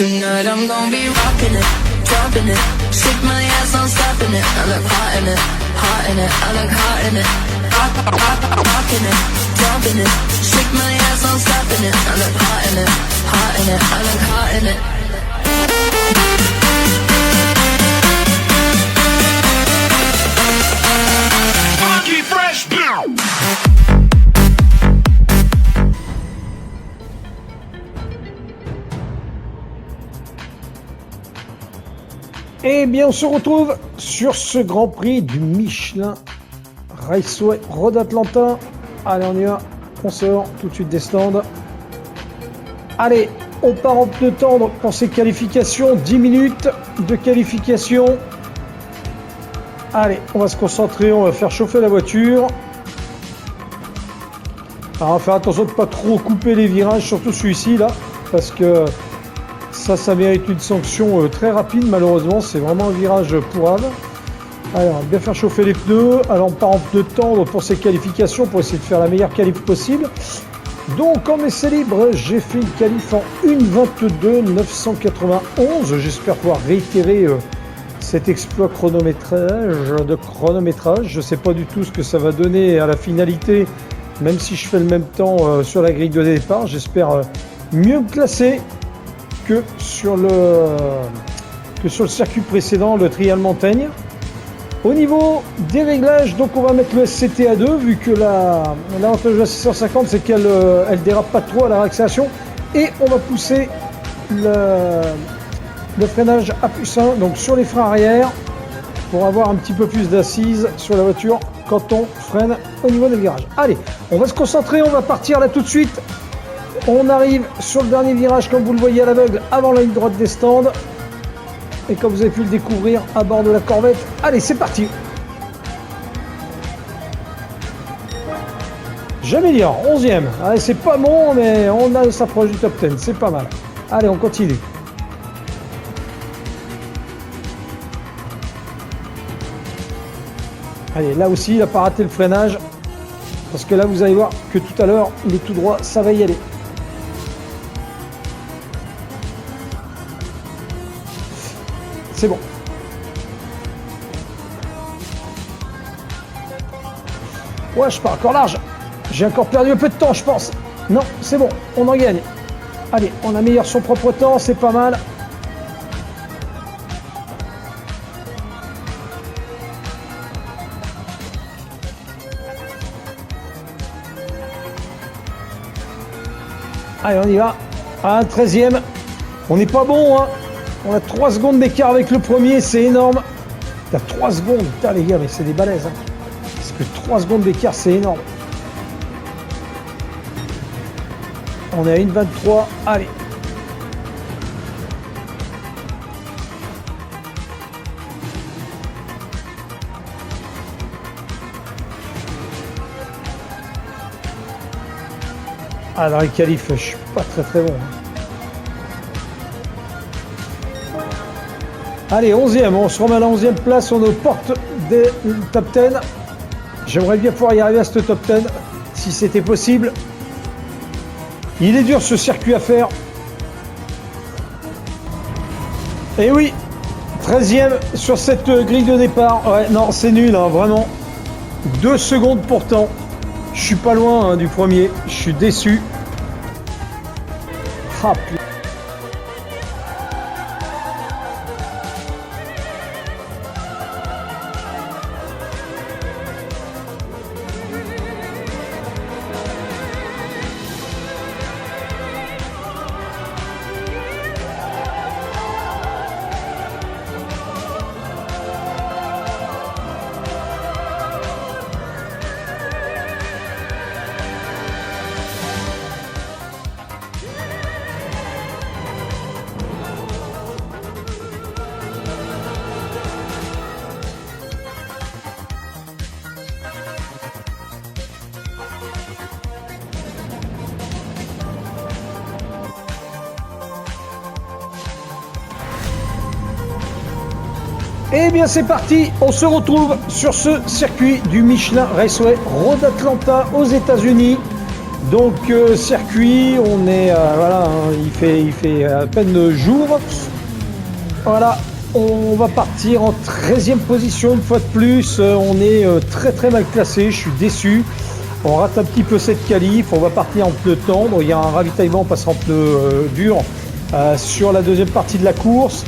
Tonight I'm gonna be rocking it, dropping it. Stick my ass on stopping it. I look hot in it, hot in it. I look hot in it. Rocking it, dropping it. Stick my ass on stopping it. I look hot in it, hot in it. I look hot in it. Funky fresh blow. Eh bien, on se retrouve sur ce Grand Prix du Michelin Raceway Road Atlanta. Allez, on y va. On sort tout de suite des stands. Allez, on part en pneus tendres pour ces qualifications. 10 minutes de qualification. Allez, on va se concentrer. On va faire chauffer la voiture. Alors, on va faire attention de ne pas trop couper les virages, surtout celui-ci là, parce que ça mérite une sanction très rapide. Malheureusement, c'est vraiment un virage pourrave. Allez, on va bien faire chauffer les pneus. Alors, on part en pneus tendres pour ces qualifications pour essayer de faire la meilleure qualif possible. Donc, en essai libre, j'ai fait une qualif en 1:22,991. J'espère pouvoir réitérer cet exploit chronométrage. Je ne sais pas du tout ce que ça va donner à la finalité, même si je fais le même temps sur la grille de départ. J'espère mieux me classer que sur le circuit précédent, le Trial Montaigne. Au niveau des réglages, donc on va mettre le SCTA2, vu que l'avantage de la 650, c'est qu'elle dérape pas trop à la réaccélération. Et on va pousser le freinage à +1, donc sur les freins arrière, pour avoir un petit peu plus d'assise sur la voiture quand on freine au niveau des virages. Allez, on va se concentrer, on va partir là tout de suite. On arrive sur le dernier virage, comme vous le voyez à l'aveugle, avant la ligne droite des stands. Et comme vous avez pu le découvrir à bord de la Corvette. Allez, c'est parti. J'améliore, 11e. Allez, c'est pas bon, mais on s'approche du top 10, c'est pas mal. Allez, on continue. Allez, là aussi, il n'a pas raté le freinage. Parce que là, vous allez voir que tout à l'heure, il est tout droit, ça va y aller. C'est bon. Ouais, je pars encore large. J'ai encore perdu un peu de temps, je pense. Non, c'est bon, on en gagne. Allez, on améliore son propre temps, c'est pas mal. Allez, on y va. À un 13e. On n'est pas bon, hein. On a 3 secondes d'écart avec le premier, c'est énorme. T'as 3 secondes, putain les gars, mais c'est des balaises. Hein. Parce que 3 secondes d'écart, c'est énorme. On est à 1:23, allez. Ah, dans les qualifs, je suis pas très bon. Allez, 11e, on se remet à la 11e place, on est aux portes des top 10. J'aimerais bien pouvoir y arriver à ce top 10, si c'était possible. Il est dur ce circuit à faire. Et oui, 13e sur cette grille de départ. Ouais, non, c'est nul, hein, vraiment. 2 secondes pourtant. Je suis pas loin du premier, je suis déçu. Ah, putain. Eh bien c'est parti, on se retrouve sur ce circuit du Michelin Raceway Road Atlanta aux États-Unis. Donc circuit, on est voilà, hein, il fait à peine jour. Voilà, on va partir en 13e position une fois de plus. On est très très mal classé, je suis déçu. On rate un petit peu cette qualif, on va partir en pneu tendre. Il y a un ravitaillement, on passera en pneu dur sur la deuxième partie de la course.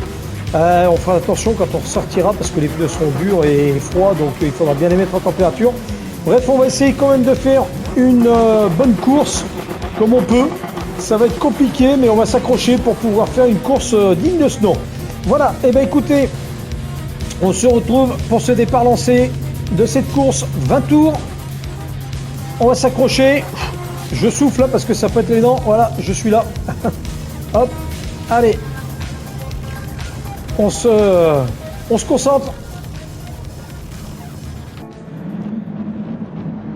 On fera attention quand on sortira parce que les pneus seront durs et froids, donc il faudra bien les mettre en température. Bref, on va essayer quand même de faire une bonne course comme on peut. Ça va être compliqué, mais on va s'accrocher pour pouvoir faire une course digne de ce nom. Voilà, et bien écoutez, on se retrouve pour ce départ lancé de cette course 20 tours. On va s'accrocher. Je souffle là parce que ça peut être les dents. Voilà, je suis là. Hop, allez. On se concentre.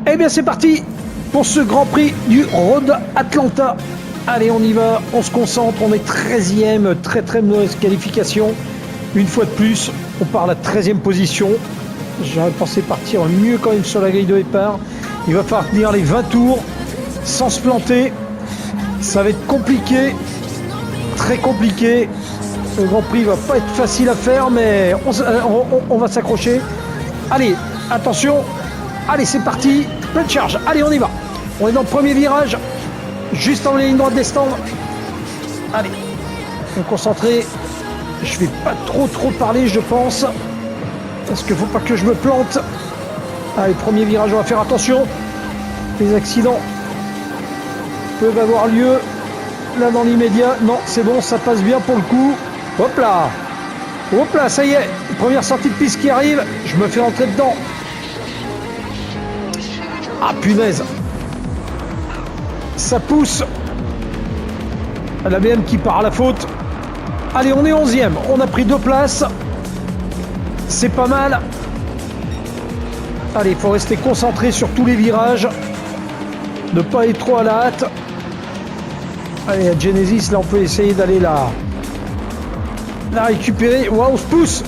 Eh bien c'est parti pour ce Grand Prix du Road Atlanta. Allez, on y va, on se concentre, on est 13e, très très mauvaise qualification. Une fois de plus, on part à la 13e position. J'aurais pensé partir mieux quand même sur la grille de départ. Il va falloir tenir les 20 tours sans se planter. Ça va être compliqué, très compliqué. Le Grand Prix va pas être facile à faire, mais on va s'accrocher. Allez, attention. Allez, c'est parti. Pleine charge. Allez, on y va. On est dans le premier virage. Juste en ligne droite des stands. Allez, on est concentré. Je vais pas trop parler, je pense. Parce qu'il faut pas que je me plante. Allez, premier virage, on va faire attention. Les accidents peuvent avoir lieu. Là, dans l'immédiat. Non, c'est bon, ça passe bien pour le coup. Hop là. Hop là, ça y est. Première sortie de piste qui arrive. Je me fais rentrer dedans. Ah, punaise. Ça pousse. La BM qui part à la faute. Allez, on est 11e. On a pris 2 places. C'est pas mal. Allez, il faut rester concentré sur tous les virages. Ne pas aller trop à la hâte. Allez, à Genesis, là, on peut essayer d'aller la récupérer. Waouh, on se pousse.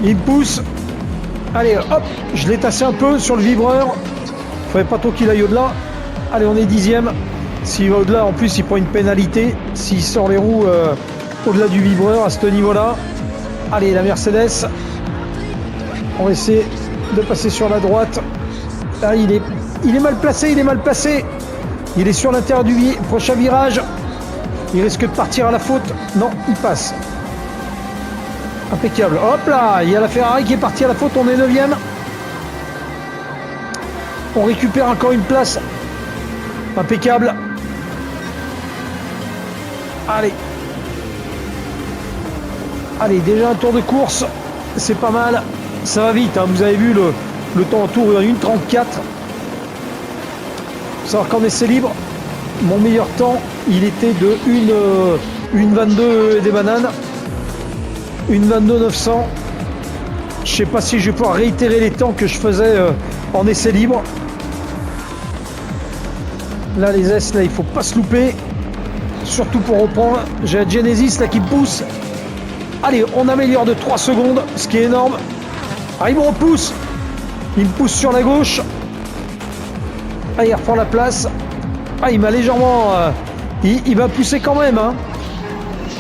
Il me pousse. Allez, hop, je l'ai tassé un peu sur le vibreur. Il faudrait pas trop qu'il aille au-delà. Allez, on est 10e. S'il va au-delà, en plus, il prend une pénalité. S'il sort les roues au-delà du vibreur à ce niveau-là. Allez, la Mercedes. On va essayer de passer sur la droite. Ah, il est mal placé, il est mal placé. Il est sur l'intérieur du prochain virage. Il risque de partir à la faute. Non, il passe. Impeccable. Hop là, il y a la Ferrari qui est partie à la faute. On est 9e. On récupère encore une place. Impeccable. Allez. Allez, déjà un tour de course. C'est pas mal. Ça va vite, hein. Vous avez vu le temps en tour, 1:34. Faut savoir qu'en essai libre, mon meilleur temps, il était de 1:22 et des bananes. 1:22,900. Je sais pas si je vais pouvoir réitérer les temps que je faisais en essai libre. Là, les S, là, il faut pas se louper. Surtout pour reprendre. J'ai la Genesis là qui me pousse. Allez, on améliore de 3 secondes, ce qui est énorme. Ah, il me repousse. Il me pousse sur la gauche. Ah, il reprend la place. Ah, il m'a légèrement... il m'a poussé quand même, hein.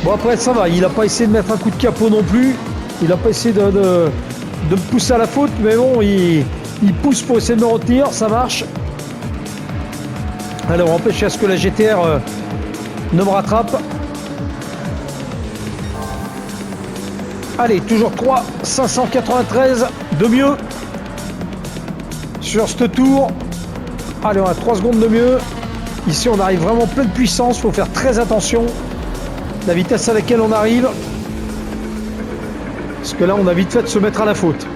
Bon, après, ça va. Il n'a pas essayé de mettre un coup de capot non plus. Il n'a pas essayé de me pousser à la faute. Mais bon, il pousse pour essayer de me retenir. Ça marche. Alors, empêche à ce que la GTR ne me rattrape. Allez, toujours 3, 593 de mieux sur ce tour. Allez, on a 3 secondes de mieux. Ici, on arrive vraiment pleine puissance. Il faut faire très attention. La vitesse à laquelle on arrive. Parce que là, on a vite fait de se mettre à la faute.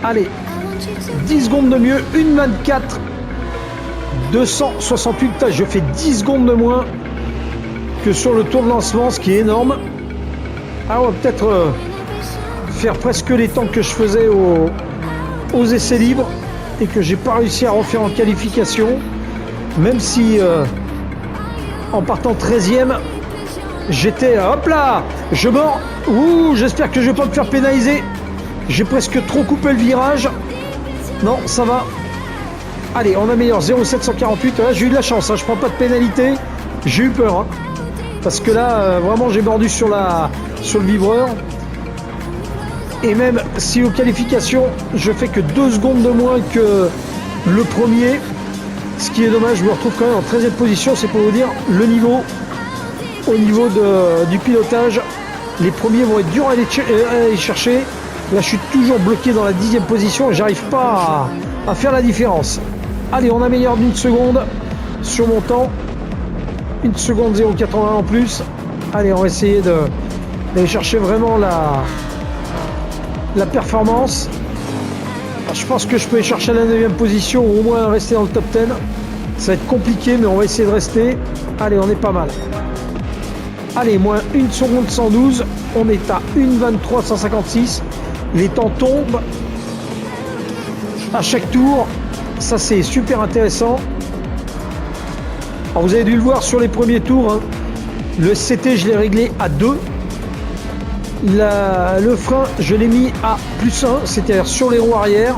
Allez, 10 secondes de mieux. 1:24. 268. Je fais 10 secondes de moins que sur le tour de lancement, ce qui est énorme. Ah, on va peut-être faire presque les temps que je faisais aux essais libres et que j'ai pas réussi à refaire en qualification, même si en partant 13e j'étais hop là, je mords. Ouh, j'espère que je vais pas me faire pénaliser. J'ai presque trop coupé le virage. Non, ça va. Allez, on améliore 0,748. Là, j'ai eu de la chance, hein. Je prends pas de pénalité. J'ai eu peur, hein. Parce que là, vraiment, j'ai mordu sur le vibreur. Et même si aux qualifications, je fais que 2 secondes de moins que le premier, ce qui est dommage, je me retrouve quand même en 13e position. C'est pour vous dire le niveau, au niveau du pilotage. Les premiers vont être durs à aller chercher. Là, je suis toujours bloqué dans la 10e position et j'arrive pas à faire la différence. Allez, on améliore d'1 seconde sur mon temps. 1 seconde 0,81 en plus. Allez, on va essayer d'aller chercher vraiment la performance. Alors, je pense que je peux aller chercher la 9e position ou au moins rester dans le top 10. Ça va être compliqué, mais on va essayer de rester. Allez, on est pas mal. Allez, moins 1 seconde 112. On est à 1,23 156. Les temps tombent à chaque tour. Ça, c'est super intéressant. Alors, vous avez dû le voir sur les premiers tours, hein. Le SCT, je l'ai réglé à 2. Le frein, je l'ai mis à +1, c'est-à-dire sur les roues arrière.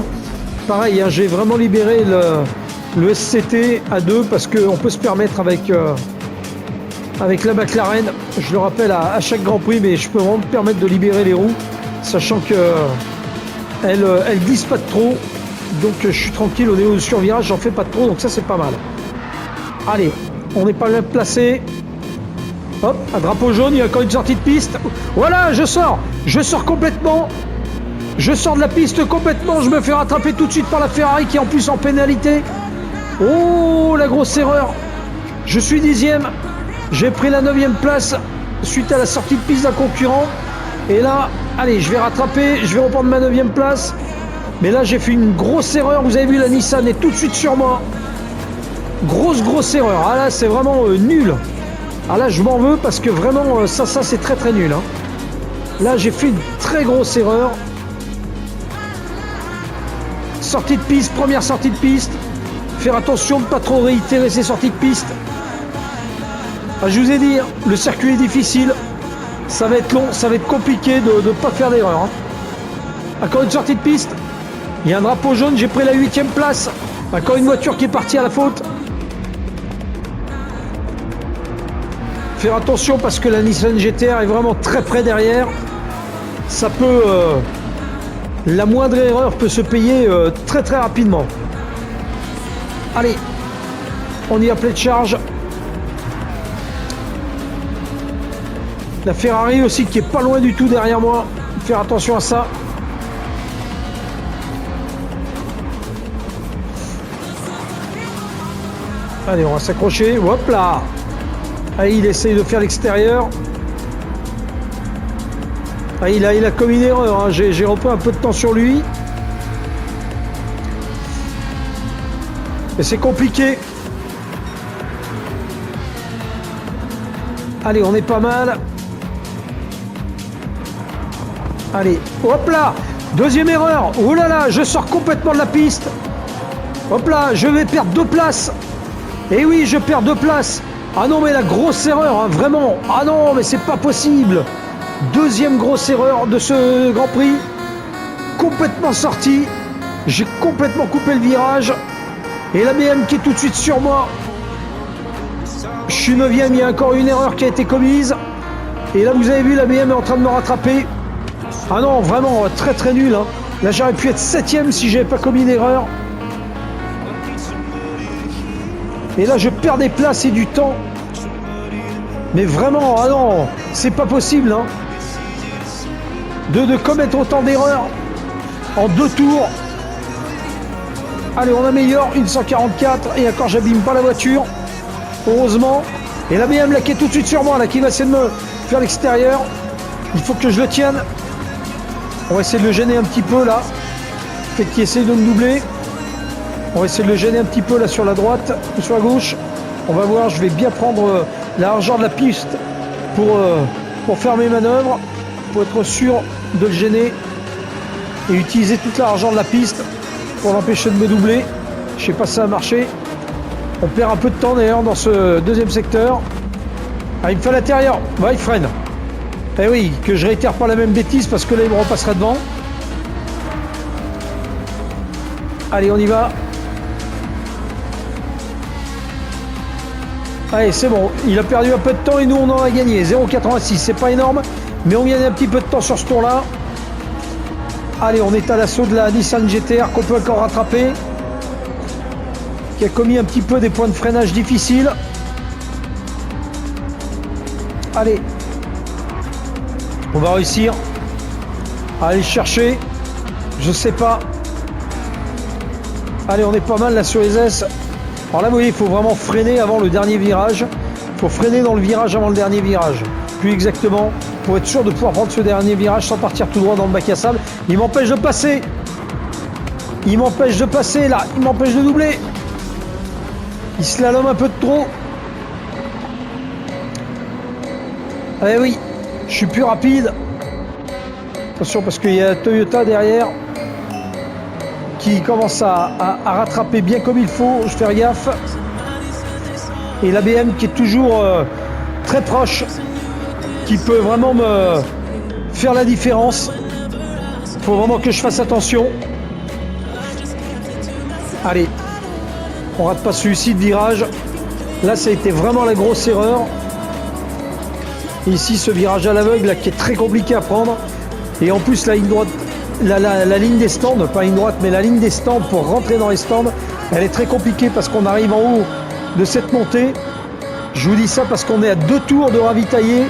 Pareil, hein, j'ai vraiment libéré le SCT à 2 parce qu'on peut se permettre avec la McLaren, je le rappelle à chaque Grand Prix, mais je peux vraiment me permettre de libérer les roues, sachant que elle glisse pas de trop. Donc je suis tranquille au niveau du survirage, j'en fais pas de trop, donc ça c'est pas mal. Allez, on n'est pas bien placé. Hop, un drapeau jaune, il y a encore une sortie de piste. Voilà, je sors complètement. Je sors de la piste complètement, je me fais rattraper tout de suite par la Ferrari qui est en plus en pénalité. Oh, la grosse erreur. Je suis 10e. J'ai pris la 9e place suite à la sortie de piste d'un concurrent. Et là, allez, je vais rattraper, je vais reprendre ma 9e place. Mais là, j'ai fait une grosse erreur. Vous avez vu, la Nissan est tout de suite sur moi. Grosse erreur. Ah là, c'est vraiment nul. Ah là, je m'en veux parce que vraiment, ça c'est très très nul, hein. Là, j'ai fait une très grosse erreur. Sortie de piste, première sortie de piste. Faire attention de ne pas trop réitérer ces sorties de piste. Ah, je vous ai dit, hein, le circuit est difficile. Ça va être long, ça va être compliqué de ne pas faire d'erreur, hein. Encore une sortie de piste. Il y a un drapeau jaune, j'ai pris la 8e place. Encore une voiture qui est partie à la faute. Faire attention parce que la Nissan GT-R est vraiment très près derrière. Ça peut... la moindre erreur peut se payer très très rapidement. Allez, on y a pleine charge. La Ferrari aussi qui est pas loin du tout derrière moi. Faire attention à ça. Allez, on va s'accrocher. Hop là. Allez, il essaye de faire l'extérieur. Ah, il a commis une erreur, hein. J'ai repris un peu de temps sur lui. Mais c'est compliqué. Allez, on est pas mal. Allez, hop là. Deuxième erreur. Oh là là, je sors complètement de la piste. Hop là, je vais perdre 2 places. Et oui, je perds 2 places. Ah non, mais la grosse erreur, hein, vraiment. Ah non, mais c'est pas possible. Deuxième grosse erreur de ce Grand Prix. Complètement sorti. J'ai complètement coupé le virage. Et la BM qui est tout de suite sur moi. Je suis 9e, il y a encore une erreur qui a été commise. Et là, vous avez vu, la BM est en train de me rattraper. Ah non, vraiment, très très nul, hein. Là, j'aurais pu être 7e si j'avais pas commis d'erreur. Et là, je perds des places et du temps. Mais vraiment, ah non, c'est pas possible, hein. De commettre autant d'erreurs en 2 tours. Allez, on améliore, 144. Et encore, j'abîme pas la voiture. Heureusement. Et la BM là qui est tout de suite sur moi, là, qui va essayer de me faire l'extérieur. Il faut que je le tienne. On va essayer de le gêner un petit peu là. Peut-être qu'il essaye de me doubler. On va essayer de le gêner un petit peu là sur la droite ou sur la gauche. On va voir, je vais bien prendre la largeur de la piste pour faire mes manœuvres, pour être sûr de le gêner et utiliser toute la largeur de la piste pour l'empêcher de me doubler. Je sais pas si ça a marché. On perd un peu de temps d'ailleurs dans ce deuxième secteur. Ah, il me fait à l'intérieur. Ouais, il freine. Eh oui, que je réitère pas la même bêtise parce que là il me repassera devant. Allez, on y va. Allez, c'est bon. Il a perdu un peu de temps et nous, on en a gagné. 0,86. C'est pas énorme, mais on gagne un petit peu de temps sur ce tour-là. Allez, on est à l'assaut de la Nissan GT-R qu'on peut encore rattraper. Qui a commis un petit peu des points de freinage difficiles. Allez. On va réussir à aller le chercher. Je sais pas. Allez, on est pas mal là sur les S. Alors là, vous voyez, il faut vraiment freiner avant le dernier virage. Il faut freiner dans le virage avant le dernier virage. Plus exactement, pour être sûr de pouvoir prendre ce dernier virage sans partir tout droit dans le bac à sable. Il m'empêche de passer. Il m'empêche de passer là. Il m'empêche de doubler. Il slalome un peu de trop. Eh oui, je suis plus rapide. Attention parce qu'il y a Toyota derrière qui commence à rattraper bien comme il faut. Je fais gaffe. Et la BM qui est toujours très proche, qui peut vraiment me faire la différence. Il faut vraiment que je fasse attention. Allez, on rate pas celui-ci de virage. Là, ça a été vraiment la grosse erreur. Et ici, ce virage à l'aveugle là, qui est très compliqué à prendre. Et en plus, la ligne droite, la ligne des stands, pas ligne droite, mais la ligne des stands pour rentrer dans les stands, elle est très compliquée parce qu'on arrive en haut de cette montée. Je vous dis ça parce qu'on est à 2 tours de ravitailler.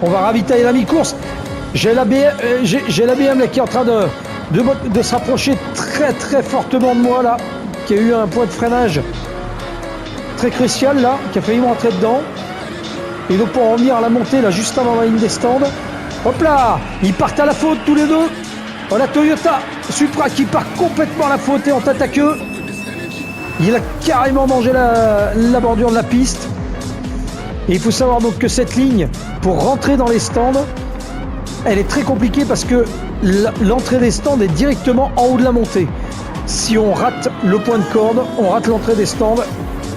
On va ravitailler la mi-course. J'ai la BM là, qui est en train de se rapprocher très très fortement de moi là, qui a eu un point de freinage très crucial là, qui a failli me rentrer dedans. Et donc pour revenir à la montée là, juste avant la ligne des stands, hop là, ils partent à la faute tous les deux. Oh, la Toyota Supra qui part complètement à la faute et en tête à queue. Il a carrément mangé la bordure de la piste. Et il faut savoir donc que cette ligne, pour rentrer dans les stands, elle est très compliquée parce que l'entrée des stands est directement en haut de la montée. Si on rate le point de corde, on rate l'entrée des stands.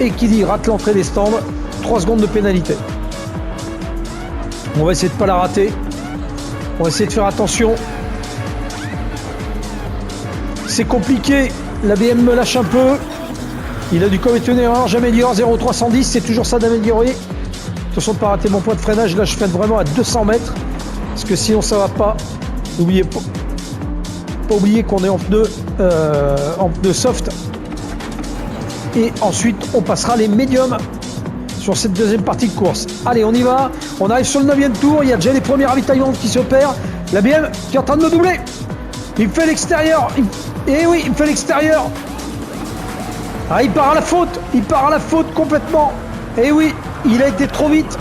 Et qui dit rate l'entrée des stands, 3 secondes de pénalité. On va essayer de ne pas la rater. On va essayer de faire attention. C'est compliqué. La BM me lâche un peu. Il a dû commettre une erreur. J'améliore. 0,310. C'est toujours ça d'améliorer. Attention de ne pas rater mon point de freinage. Là, je freine vraiment à 200 mètres. Parce que sinon, ça ne va pas. N'oubliez pas. Pas oublier qu'on est en pneu soft. Et ensuite, on passera les médiums sur cette deuxième partie de course. Allez, on y va. On arrive sur le 9e tour. Il y a déjà les premiers ravitaillements qui s'opèrent. La BM qui est en train de me doubler. Il me fait l'extérieur. Eh oui, il me fait l'extérieur. Ah, il part à la faute. Il part à la faute complètement. Eh oui, il a été trop vite.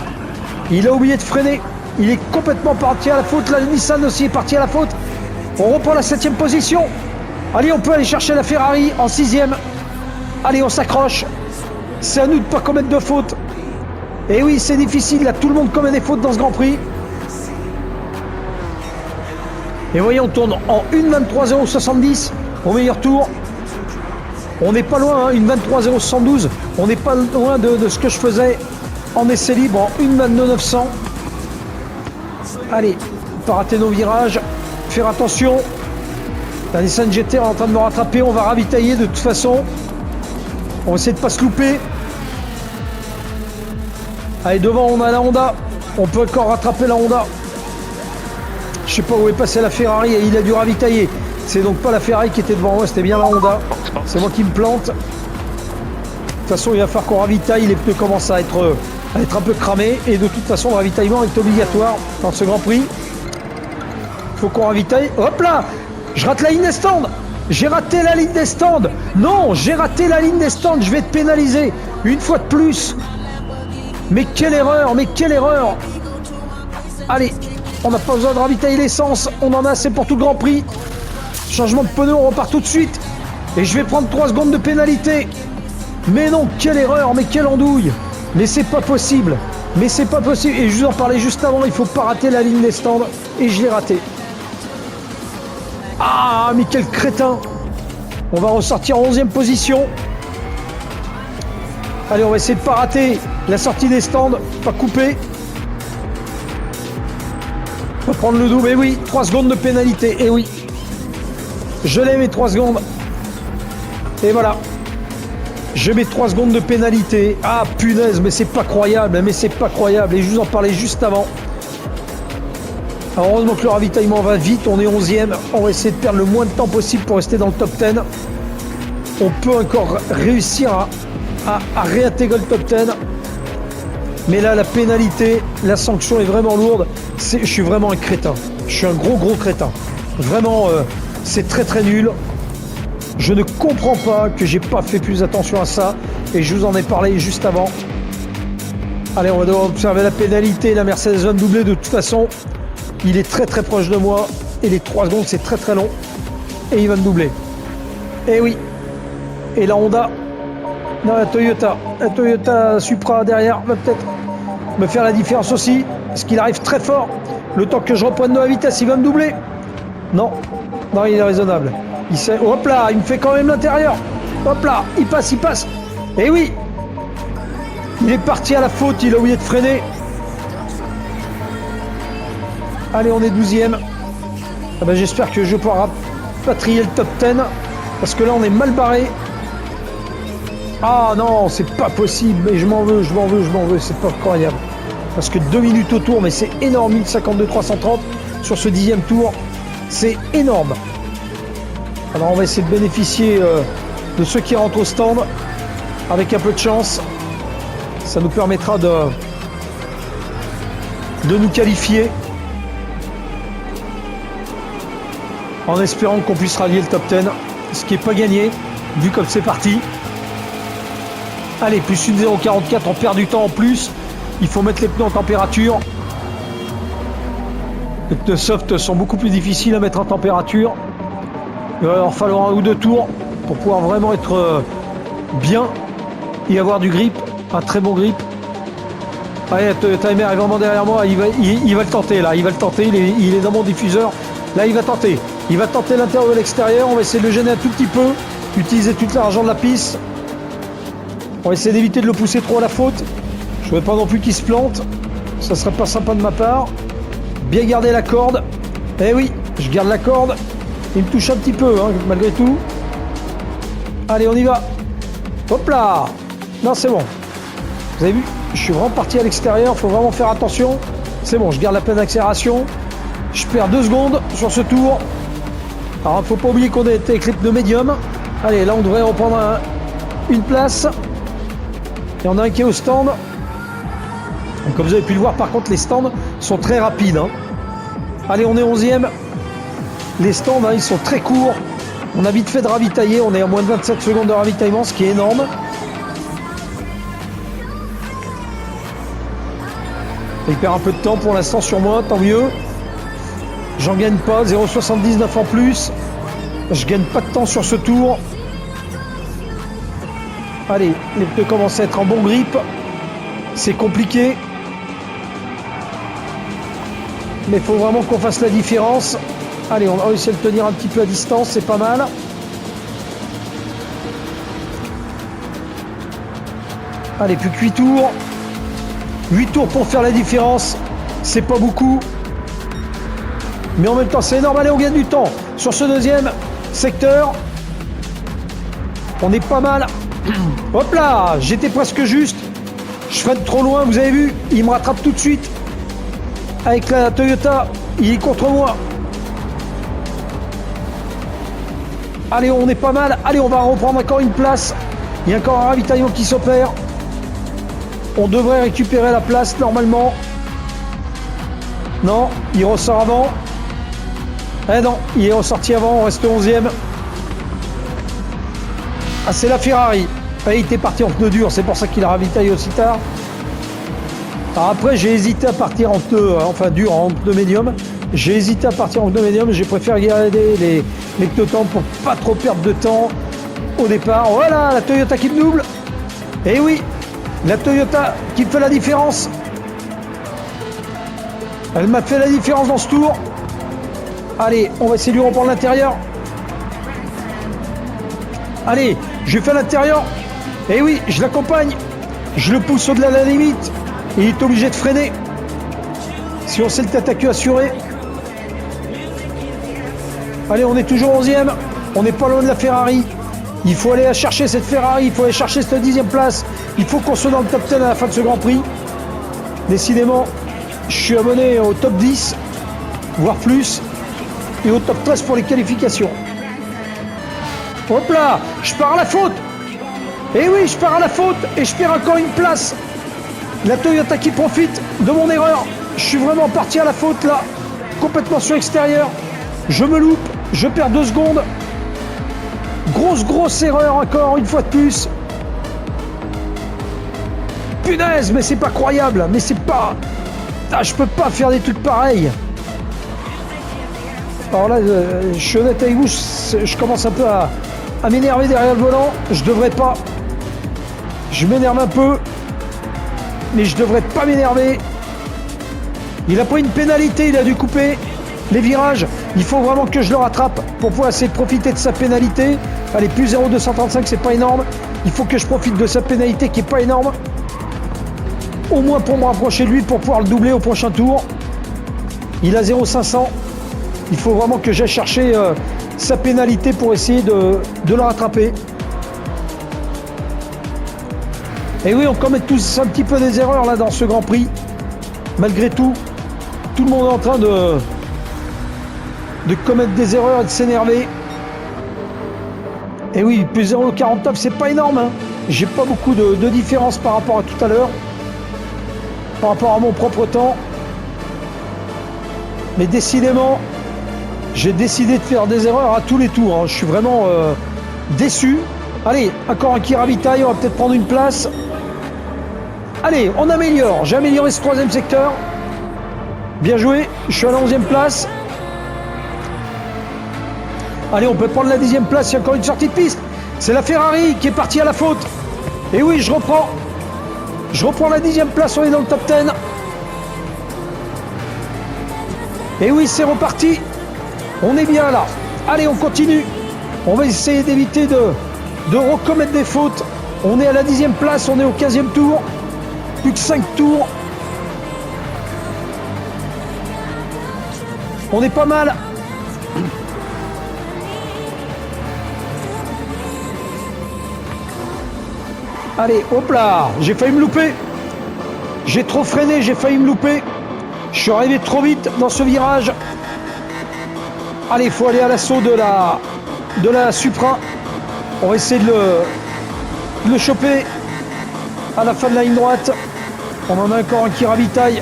Il a oublié de freiner. Il est complètement parti à la faute. La Nissan aussi est partie à la faute. On reprend la 7e position. Allez, on peut aller chercher la Ferrari en 6e. Allez, on s'accroche. C'est à nous de ne pas commettre de fautes. Et oui, c'est difficile. Là, tout le monde commet des fautes dans ce Grand Prix. Et voyez, on tourne en 1,23,070 au meilleur tour. On n'est pas loin, hein, 1,23,072. On n'est pas loin de ce que je faisais en essai libre en 1,22,900. Allez, pas rater nos virages. Faire attention. La Nissan GT est en train de me rattraper. On va ravitailler de toute façon. On va essayer de ne pas se louper. Allez, devant, on a la Honda. On peut encore rattraper la Honda. Je sais pas où est passée la Ferrari et il a dû ravitailler. C'est donc pas la Ferrari qui était devant moi, c'était bien la Honda. C'est moi qui me plante. De toute façon, il va falloir qu'on ravitaille. Les pneus commencent à être un peu cramés. Et de toute façon, le ravitaillement est obligatoire dans ce Grand Prix. Il faut qu'on ravitaille. Hop là! Je rate la ligne des stands. J'ai raté la ligne des stands. Non, j'ai raté la ligne des stands. Je vais être pénalisé une fois de plus. Mais quelle erreur, mais quelle erreur. Allez, on n'a pas besoin de ravitailler l'essence. On en a assez pour tout le Grand Prix. Changement de pneu, on repart tout de suite. Et je vais prendre 3 secondes de pénalité. Mais non, quelle erreur, mais quelle andouille. Mais c'est pas possible. Mais c'est pas possible. Et je vous en parlais juste avant, il faut pas rater la ligne des stands. Et je l'ai raté. Ah, mais quel crétin. On va ressortir en 11e position. Allez, on va essayer de pas rater la sortie des stands, pas couper. On va prendre le double, et oui, 3 secondes de pénalité, et oui. Je l'ai mes 3 secondes. Et voilà. Je mets 3 secondes de pénalité. Ah punaise, mais c'est pas croyable, mais c'est pas croyable. Et je vous en parlais juste avant. Alors heureusement que le ravitaillement va vite, on est 11e. On va essayer de perdre le moins de temps possible pour rester dans le top 10. On peut encore réussir à réintégrer le top 10. Mais là, la pénalité, la sanction est vraiment lourde. Je suis vraiment un crétin. Je suis un gros crétin. Vraiment, c'est très nul. Je ne comprends pas que j'ai pas fait plus attention à ça. Et je vous en ai parlé juste avant. Allez, on va devoir observer la pénalité. La Mercedes va me doubler de toute façon. Il est très proche de moi. Et les 3 secondes, c'est très long. Et il va me doubler. Et oui. Et la Honda. Non, la Toyota Supra derrière va peut-être me faire la différence aussi. Parce qu'il arrive très fort. Le temps que je reprenne de la vitesse, il va me doubler. Non, il est raisonnable. Il sait. Hop là, il me fait quand même l'intérieur. Hop là, il passe. Et oui, il est parti à la faute, il a oublié de freiner. Allez, on est 12e. Ah ben, j'espère que je vais pouvoir rapatrier le top 10. Parce que là, on est mal barré. Ah non, c'est pas possible. Mais je m'en veux. C'est pas croyable. Parce que 2 minutes au tour, mais c'est énorme. 1052 330 sur ce 10e tour. C'est énorme. Alors, on va essayer de bénéficier de ceux qui rentrent au stand. Avec un peu de chance. Ça nous permettra de nous qualifier. En espérant qu'on puisse rallier le top 10. Ce qui n'est pas gagné, vu comme c'est parti. Allez, plus une 0,44, on perd du temps en plus. Il faut mettre les pneus en température. Les pneus soft sont beaucoup plus difficiles à mettre en température. Il va leur falloir 1 ou 2 tours pour pouvoir vraiment être bien et avoir du grip, un très bon grip. Allez, Timer est vraiment derrière moi, il va le tenter là, il est dans mon diffuseur. Là, il va tenter l'intérieur ou l'extérieur. On va essayer de le gêner un tout petit peu, utiliser tout l'argent de la piste. On va essayer d'éviter de le pousser trop à la faute. Je ne veux pas non plus qu'il se plante. Ça serait pas sympa de ma part. Bien garder la corde. Eh oui, je garde la corde. Il me touche un petit peu, hein, malgré tout. Allez, on y va. Hop là. Non, c'est bon. Vous avez vu, je suis vraiment parti à l'extérieur. Il faut vraiment faire attention. C'est bon, je garde la pleine accélération. Je perds 2 secondes sur ce tour. Alors, il ne faut pas oublier qu'on a été avec les pneus médium. Allez, là, on devrait reprendre une place. Il y en a un qui est au stand. Donc, comme vous avez pu le voir, par contre, les stands sont très rapides. Hein. Allez, on est 11e. Les stands, hein, ils sont très courts. On a vite fait de ravitailler. On est à moins de 27 secondes de ravitaillement, ce qui est énorme. Il perd un peu de temps pour l'instant sur moi, tant mieux. J'en gagne pas, 0,79 en plus. Je gagne pas de temps sur ce tour. Allez, les pneus commencent à être en bon grip. C'est compliqué. Mais il faut vraiment qu'on fasse la différence. Allez, on va essayer de le tenir un petit peu à distance, c'est pas mal. Allez, plus que 8 tours. 8 tours pour faire la différence. C'est pas beaucoup. Mais en même temps, c'est énorme. Allez, on gagne du temps. Sur ce deuxième secteur, on est pas mal. Hop là, j'étais presque juste. Je freine trop loin, vous avez vu. Il me rattrape tout de suite. Avec la Toyota, il est contre moi. Allez, on est pas mal. Allez, on va reprendre encore une place. Il y a encore un ravitaillement qui s'opère. On devrait récupérer la place normalement. Non, il ressort avant. Eh non, il est ressorti avant, on reste 11e. Ah, c'est la Ferrari. Ah, il était parti en pneu dur, c'est pour ça qu'il a ravitaillé aussi tard. Alors après, j'ai hésité à partir en pneu, enfin dur, en pneu médium. J'ai hésité à partir en pneu médium, j'ai préféré garder les pneus tendres pour pas trop perdre de temps au départ. Voilà, la Toyota qui me double. Et oui, la Toyota qui me fait la différence. Elle m'a fait la différence dans ce tour. Allez, on va essayer de lui reprendre l'intérieur. Allez, je fais l'intérieur. Et oui, je l'accompagne. Je le pousse au-delà de la limite. Il est obligé de freiner. Si on sait le tête à queue assuré. Allez, on est toujours 11e. On n'est pas loin de la Ferrari. Il faut aller la chercher cette Ferrari, il faut aller chercher cette 10e place. Il faut qu'on soit dans le top 10 à la fin de ce Grand Prix. Décidément, je suis abonné au top 10, voire plus, et au top 13 pour les qualifications. Hop là, je pars à la faute. Et oui, je pars à la faute et je perds encore une place. La Toyota qui profite de mon erreur. Je suis vraiment parti à la faute là, complètement sur l'extérieur. Je me loupe, je perds 2 secondes. Grosse erreur encore une fois de plus. Punaise, mais c'est pas croyable, mais c'est pas... Ah, je peux pas faire des trucs pareils. Alors là, je suis honnête avec vous, je commence un peu à m'énerver derrière le volant. Je devrais pas. Je m'énerve un peu, mais je devrais pas m'énerver. Il a pris une pénalité, il a dû couper les virages. Il faut vraiment que je le rattrape pour pouvoir essayer de profiter de sa pénalité. Allez, plus 0,235, c'est pas énorme. Il faut que je profite de sa pénalité qui est pas énorme. Au moins pour me rapprocher de lui, pour pouvoir le doubler au prochain tour. Il a 0,500. Il faut vraiment que j'aille chercher sa pénalité pour essayer de le rattraper. Et oui, on commet tous un petit peu des erreurs là dans ce Grand Prix. Malgré tout, tout le monde est en train de commettre des erreurs et de s'énerver. Et oui, plus 0,49, c'est pas énorme. Hein. J'ai pas beaucoup de différence par rapport à tout à l'heure. Par rapport à mon propre temps. Mais décidément, j'ai décidé de faire des erreurs à tous les tours. Hein. Je suis vraiment déçu. Allez, encore un qui ravitaille, on va peut-être prendre une place. Allez, on améliore. J'ai amélioré ce 3e secteur. Bien joué, je suis à la 11e place. Allez, on peut prendre la 10e place, il y a encore une sortie de piste. C'est la Ferrari qui est partie à la faute. Et oui, je reprends. Je reprends la 10e place, on est dans le top 10. Et oui, c'est reparti. On est bien là. Allez, on continue. On va essayer d'éviter de recommettre des fautes. On est à la 10e place, on est au 15e tour. Plus que 5 tours. On est pas mal. Allez, hop là. J'ai failli me louper. J'ai trop freiné, j'ai failli me louper. Je suis arrivé trop vite dans ce virage. Allez, il faut aller à l'assaut de la Supra. On va essayer de le choper à la fin de la ligne droite. On en a encore un qui ravitaille.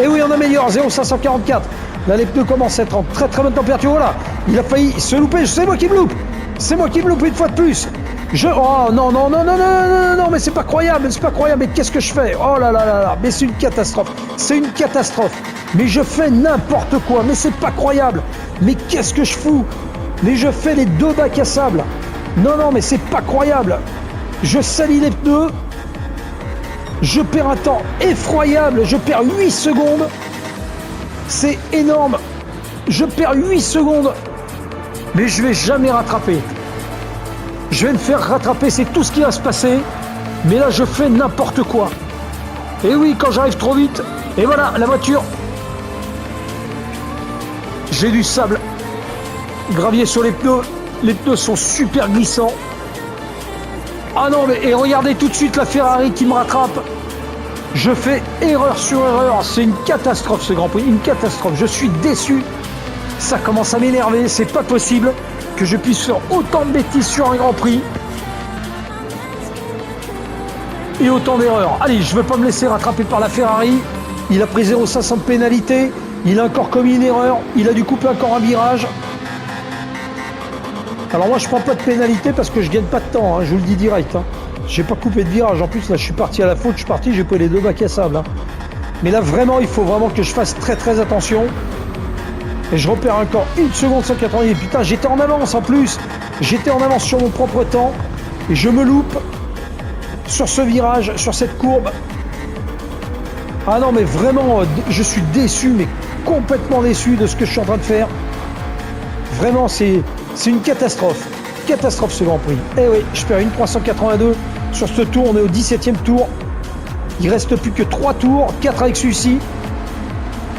Et oui, on améliore, 0,544. Là, les pneus commencent à être en très bonne température. Voilà, il a failli se louper. C'est moi qui me loupe. C'est moi qui me loupe une fois de plus. Oh non, mais c'est pas croyable, mais qu'est-ce que je fais? Oh là là, mais c'est une catastrophe. C'est une catastrophe. Mais je fais n'importe quoi, mais c'est pas croyable. Mais qu'est-ce que je fous? Mais je fais les 2 bacs à sable. Non, mais c'est pas croyable. Je salis les pneus. Je perds un temps effroyable. Je perds 8 secondes. C'est énorme. Je perds 8 secondes. Mais je vais jamais rattraper. Je vais me faire rattraper, c'est tout ce qui va se passer. Mais là, je fais n'importe quoi. Et oui, quand j'arrive trop vite. Et voilà, la voiture. J'ai du sable. Gravier sur les pneus. Les pneus sont super glissants. Ah non, mais et regardez tout de suite la Ferrari qui me rattrape. Je fais erreur sur erreur. C'est une catastrophe ce Grand Prix. Une catastrophe. Je suis déçu. Ça commence à m'énerver. C'est pas possible que je puisse faire autant de bêtises sur un Grand Prix. Et autant d'erreurs. Allez, je ne veux pas me laisser rattraper par la Ferrari. Il a pris 0,500 de pénalité. Il a encore commis une erreur. Il a dû couper encore un virage. Alors moi, je prends pas de pénalité parce que je gagne pas de temps. Hein, je vous le dis direct. Hein. J'ai pas coupé de virage. En plus, là, je suis parti à la faute. Je suis parti, j'ai pris les 2 bacs à sable. Hein. Mais là, vraiment, il faut vraiment que je fasse très attention. Et je repère encore 1 seconde 180. Putain, j'étais en avance en plus. J'étais en avance sur mon propre temps. Et je me loupe sur ce virage, sur cette courbe. Ah non, mais vraiment, je suis déçu, mais complètement déçu de ce que je suis en train de faire. Vraiment, c'est une catastrophe. Catastrophe ce Grand Prix. Eh oui, je perds 1,382 sur ce tour. On est au 17e tour. Il reste plus que 3 tours, 4 avec celui-ci.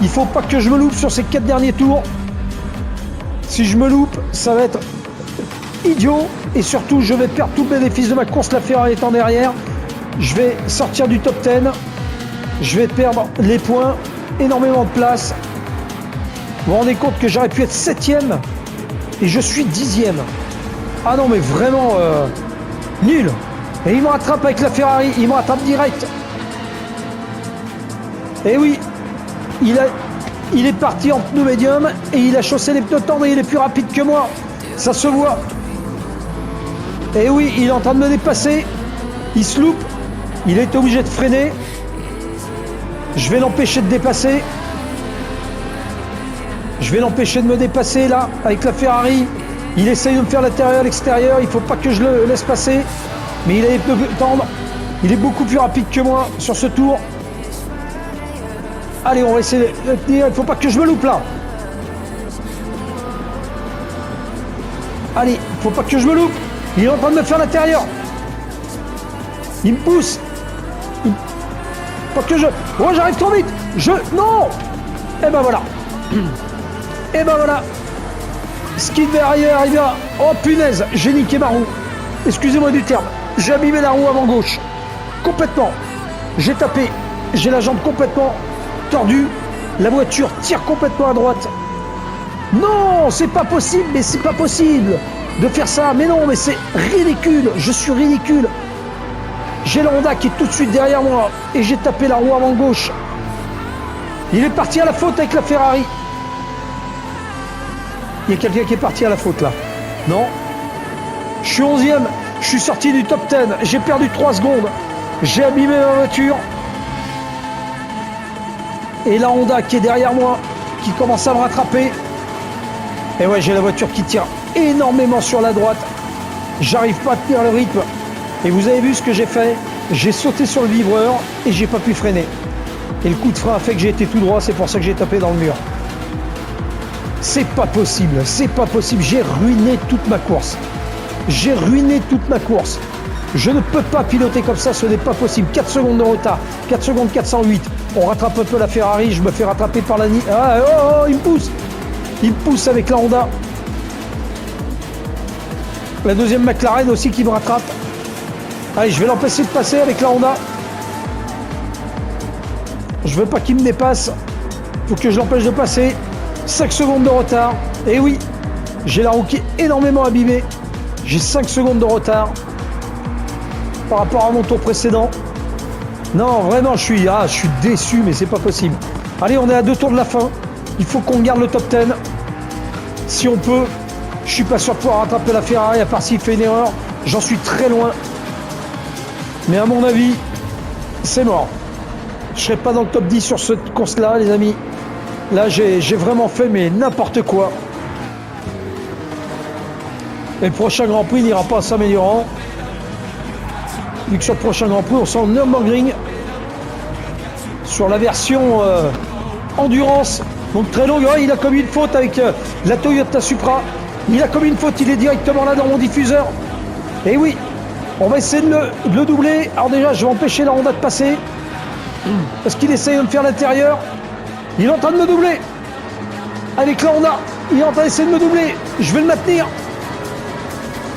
Il faut pas que je me loupe sur ces 4 derniers tours. Si je me loupe, ça va être idiot. et surtout je vais perdre tout le bénéfice de ma course, la Ferrari étant derrière. Je vais sortir du top 10, je vais perdre les points, énormément de place. Vous vous rendez compte que j'aurais pu être 7ème et je suis 10ème. Ah non mais vraiment nul. Et il me rattrape avec la Ferrari, il me rattrape direct. Et oui, il est parti en pneu médium et il a chaussé les pneus tendres et il est plus rapide que moi. Ça se voit. Et oui, il est en train de me dépasser. Il se loupe. Il est obligé de freiner. Je vais l'empêcher de dépasser. Je vais l'empêcher de me dépasser là avec la Ferrari. Il essaye de me faire l'intérieur, l'extérieur. Il ne faut pas que je le laisse passer. Mais il a les pneus tendres. Il est beaucoup plus rapide que moi sur ce tour. Allez, on va essayer de tenir. Il ne faut pas que je me loupe là. Allez, il ne faut pas que je me loupe. Il est en train de me faire l'intérieur. Il me pousse. Pas que je... Oh, j'arrive trop vite. Non. Et ben voilà. Et ben voilà. Ski derrière, il vient. Oh punaise, j'ai niqué ma roue. Excusez-moi du terme. J'ai abîmé la roue avant gauche. Complètement. J'ai tapé. J'ai la jambe complètement tordue. La voiture tire complètement à droite. Non, c'est pas possible, mais c'est pas possible de faire ça. Mais non, mais c'est ridicule. Je suis ridicule. J'ai la Honda qui est tout de suite derrière moi et j'ai tapé la roue avant gauche. Il est parti à la faute avec la Ferrari. Il y a quelqu'un qui est parti à la faute là. Non. Je suis 11ème. Je suis sorti du top 10. J'ai perdu 3 secondes. J'ai abîmé ma voiture. Et la Honda qui est derrière moi, qui commence à me rattraper. Et ouais, j'ai la voiture qui tire énormément sur la droite. J'arrive pas à tenir le rythme. Et vous avez vu ce que j'ai fait? J'ai sauté sur le vibreur et j'ai pas pu freiner. Et le coup de frein a fait que j'ai été tout droit, c'est pour ça que j'ai tapé dans le mur. C'est pas possible, c'est pas possible. J'ai ruiné toute ma course. J'ai ruiné toute ma course. Je ne peux pas piloter comme ça, ce n'est pas possible. 4 secondes de retard, 4 secondes 408. On rattrape un peu la Ferrari, je me fais rattraper par la... Ah, oh, il me pousse. Il me pousse avec la Honda. La deuxième McLaren aussi qui me rattrape. Allez, je vais l'empêcher de passer avec la Honda. Je veux pas qu'il me dépasse. Faut que je l'empêche de passer. 5 secondes de retard. Et oui, j'ai la roue qui est énormément abîmée. J'ai 5 secondes de retard par rapport à mon tour précédent. Non, vraiment, je suis déçu, mais c'est pas possible. Allez, on est à 2 tours de la fin. Il faut qu'on garde le top 10. Si on peut, je suis pas sûr de pouvoir rattraper la Ferrari, à part s'il fait une erreur. J'en suis très loin. Mais à mon avis, c'est mort. Je serai pas dans le top 10 sur cette course-là, les amis. Là, j'ai vraiment fait mais n'importe quoi. Et le prochain Grand Prix n'ira pas en s'améliorant. Vu que sur le prochain Grand Prix, on sent le Nürburgring sur la version endurance. Donc très longue. Oh, il a commis une faute avec la Toyota Supra. Il a commis une faute, il est directement là dans mon diffuseur. Et oui, on va essayer de le doubler. Alors déjà, je vais empêcher la Honda de passer. Parce qu'il essaye de me faire l'intérieur. Il est en train de me doubler. Avec la Honda, il est en train d'essayer de me doubler. Je vais le maintenir.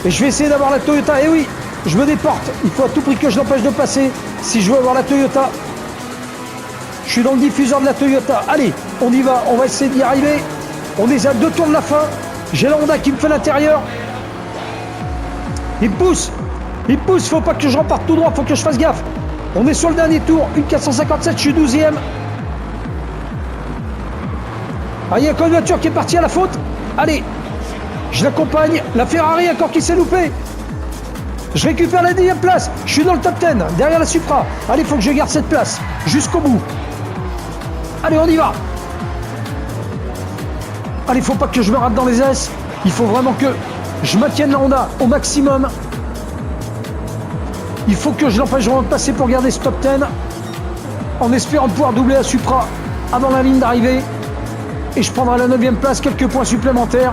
Et je vais essayer d'avoir la Toyota. Et oui, je me déporte. Il faut à tout prix que je l'empêche de passer si je veux avoir la Toyota. Je suis dans le diffuseur de la Toyota. Allez, on y va. On va essayer d'y arriver. On est à 2 tours de la fin. J'ai la Honda qui me fait l'intérieur. Il me pousse. Il me pousse. Faut pas que je reparte tout droit. Faut que je fasse gaffe. On est sur le dernier tour. Une 457. Je suis 12e. Ah, il y a encore une voiture qui est partie à la faute. Allez. Je l'accompagne. La Ferrari encore qui s'est loupée. Je récupère la 10e place. Je suis dans le top 10. Derrière la Supra. Allez, il faut que je garde cette place. Jusqu'au bout. Allez, on y va. Allez, il ne faut pas que je me rate dans les S. Il faut vraiment que je maintienne la Honda au maximum. Il faut que je l'empêche vraiment de passer pour garder ce top 10. En espérant pouvoir doubler la Supra avant la ligne d'arrivée. Et je prendrai la 9e place, quelques points supplémentaires.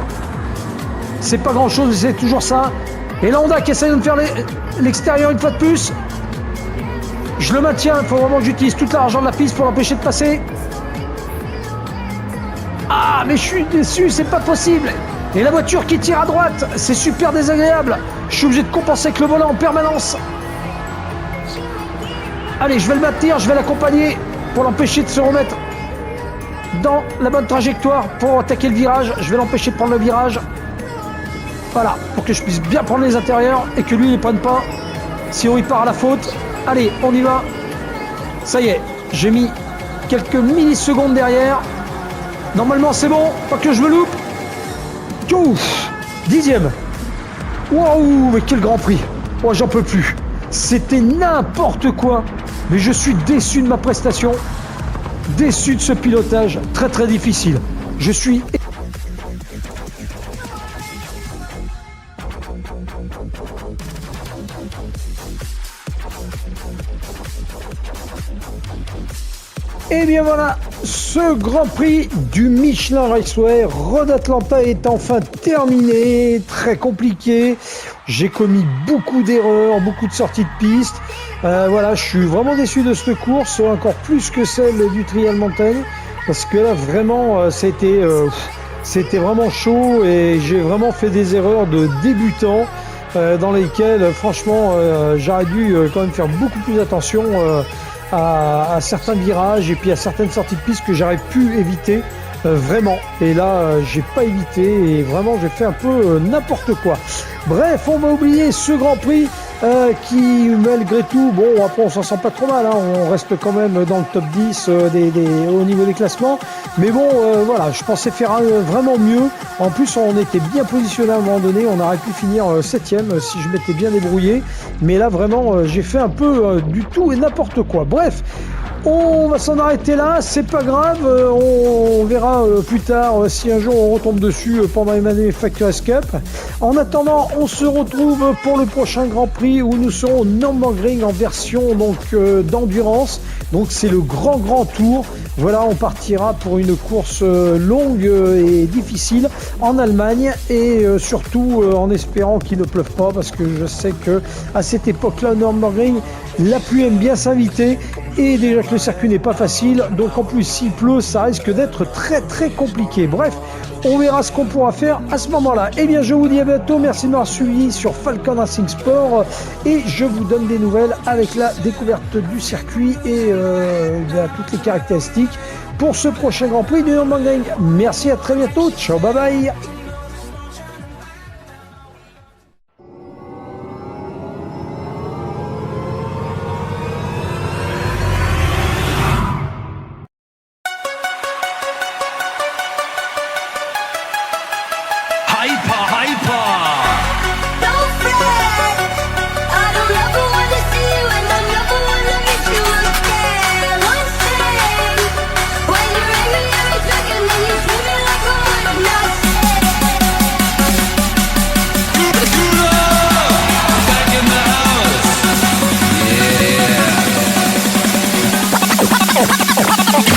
C'est pas grand chose, c'est toujours ça. Et la Honda qui essaie de me faire l'extérieur une fois de plus. Je le maintiens, il faut vraiment que j'utilise toute l'argent de la piste pour l'empêcher de passer. Ah, mais je suis déçu, c'est pas possible. Et la voiture qui tire à droite, c'est super désagréable. Je suis obligé de compenser avec le volant en permanence. Allez, je vais le maintenir, je vais l'accompagner pour l'empêcher de se remettre dans la bonne trajectoire pour attaquer le virage. Je vais l'empêcher de prendre le virage. Voilà, pour que je puisse bien prendre les intérieurs et que lui il ne prenne pas. Sinon il part à la faute. Allez, on y va. Ça y est, j'ai mis quelques millisecondes derrière. Normalement c'est bon, pas que je me loupe. Ouf, 10e. Waouh, mais quel Grand Prix. Oh, j'en peux plus. C'était n'importe quoi. Mais je suis déçu de ma prestation. Déçu de ce pilotage très très difficile. Je suis... Et bien voilà, ce Grand Prix du Michelin Raceway Road Atlanta est enfin terminé, très compliqué. J'ai commis beaucoup d'erreurs, beaucoup de sorties de piste. Voilà, je suis vraiment déçu de cette course, encore plus que celle du Trial Mountain, parce que là vraiment c'était vraiment chaud et j'ai vraiment fait des erreurs de débutant dans lesquelles franchement j'aurais dû quand même faire beaucoup plus attention. À certains virages et puis à certaines sorties de piste que j'aurais pu éviter vraiment. Et là, j'ai pas évité et vraiment j'ai fait un peu n'importe quoi. Bref, on va oublier ce Grand Prix qui, malgré tout, bon, après on s'en sent pas trop mal, hein, on reste quand même dans le top 10 au niveau des classements. Mais bon, voilà, je pensais faire vraiment mieux. En plus, on était bien positionné à un moment donné, on aurait pu finir 7e si je m'étais bien débrouillé. Mais là, vraiment, j'ai fait un peu du tout et n'importe quoi. Bref, on va s'en arrêter là, c'est pas grave, on verra plus tard si un jour on retombe dessus pendant les Manufacturers Cup. En attendant, on se retrouve pour le prochain Grand Prix où nous serons au Nürburgring en version donc d'endurance. Donc c'est le grand tour. Voilà, on partira pour une course longue et difficile en Allemagne et surtout en espérant qu'il ne pleuve pas parce que je sais que à cette époque-là, au Nürburgring, la pluie aime bien s'inviter et déjà que le circuit n'est pas facile, donc en plus s'il pleut, ça risque d'être très compliqué. Bref, on verra ce qu'on pourra faire à ce moment-là. Eh bien, je vous dis à bientôt. Merci de m'avoir suivi sur Falcon Racing Sport et je vous donne des nouvelles avec la découverte du circuit et toutes les caractéristiques pour ce prochain Grand Prix de Nürburgring. Merci, à très bientôt. Ciao, bye bye. Oh,